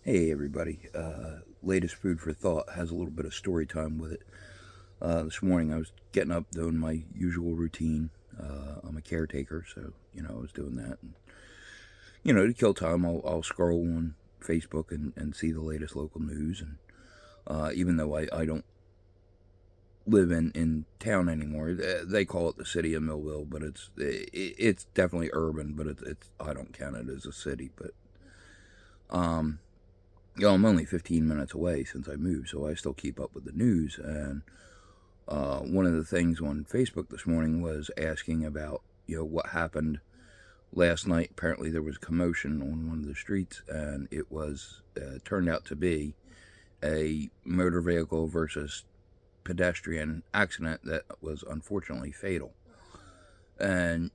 Hey everybody, latest food for thought has a little bit of story time with it. This morning I was getting up doing my usual routine. I'm a caretaker, so I was doing that. And, to kill time, I'll scroll on Facebook and see the latest local news. And even though I don't live in town anymore, they call it the city of Millville, but it's definitely urban, but it's I don't count it as a city. But um, I'm only 15 minutes away since I moved, so I still keep up with the news. And one of the things on Facebook this morning was asking about, what happened last night. Apparently, there was commotion on one of the streets, and it was turned out to be a motor vehicle versus pedestrian accident that was unfortunately fatal. And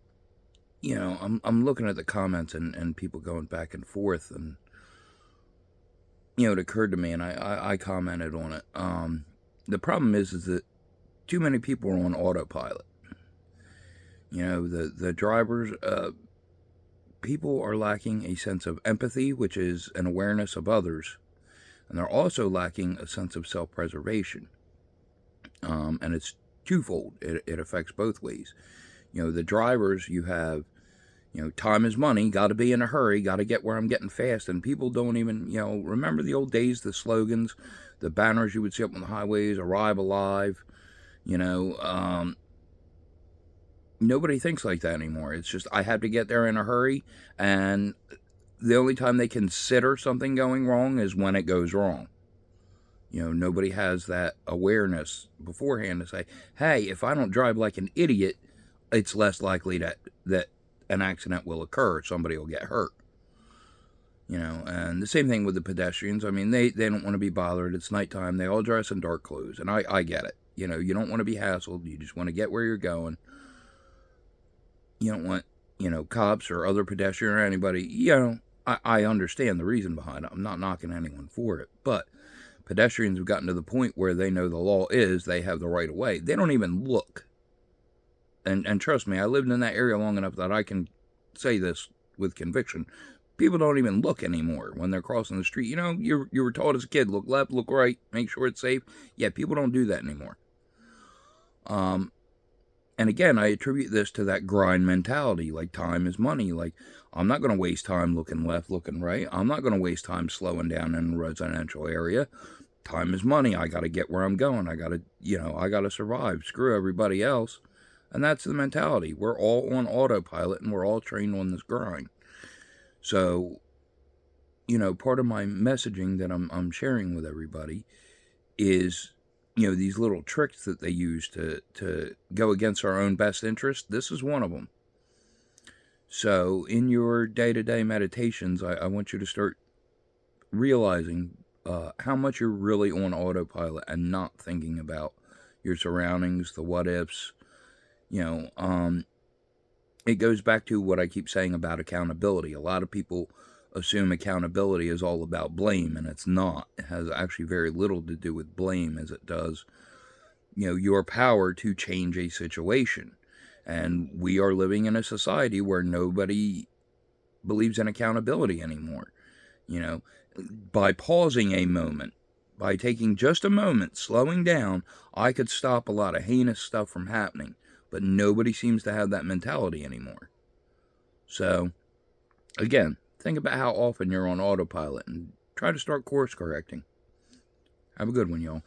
I'm looking at the comments and people going back and forth, and it occurred to me, and I commented on it. The problem is that too many people are on autopilot. The drivers, people are lacking a sense of empathy, which is an awareness of others, and they're also lacking a sense of self-preservation. And it's twofold. It affects both ways. The drivers, you have, time is money, got to be in a hurry, got to get where I'm getting fast. And people don't even, remember the old days, the slogans, the banners you would see up on the highways, arrive alive, nobody thinks like that anymore. It's just, I have to get there in a hurry. And the only time they consider something going wrong is when it goes wrong. Nobody has that awareness beforehand to say, hey, if I don't drive like an idiot, it's less likely that an accident will occur. Somebody will get hurt. And the same thing with the pedestrians. I mean, they don't want to be bothered. It's nighttime. They all dress in dark clothes. And I get it. You don't want to be hassled. You just want to get where you're going. You don't want, cops or other pedestrian or anybody, I understand the reason behind it. I'm not knocking anyone for it. But pedestrians have gotten to the point where they know the law is they have the right of way. They don't even look. And trust me, I lived in that area long enough that I can say this with conviction. People don't even look anymore when they're crossing the street. You were taught as a kid, look left, look right, make sure it's safe. Yeah, people don't do that anymore. And again, I attribute this to that grind mentality. Like, time is money. Like, I'm not going to waste time looking left, looking right. I'm not going to waste time slowing down in a residential area. Time is money. I got to get where I'm going. I got to survive. Screw everybody else. And that's the mentality. We're all on autopilot and we're all trained on this grind. So, part of my messaging that I'm sharing with everybody is, these little tricks that they use to go against our own best interest. This is one of them. So in your day-to-day meditations, I want you to start realizing how much you're really on autopilot and not thinking about your surroundings, the what ifs. It goes back to what I keep saying about accountability. A lot of people assume accountability is all about blame, and it's not. It has actually very little to do with blame as it does, your power to change a situation. And we are living in a society where nobody believes in accountability anymore. By pausing a moment, by taking just a moment, slowing down, I could stop a lot of heinous stuff from happening. But nobody seems to have that mentality anymore. So, again, think about how often you're on autopilot and try to start course correcting. Have a good one, y'all.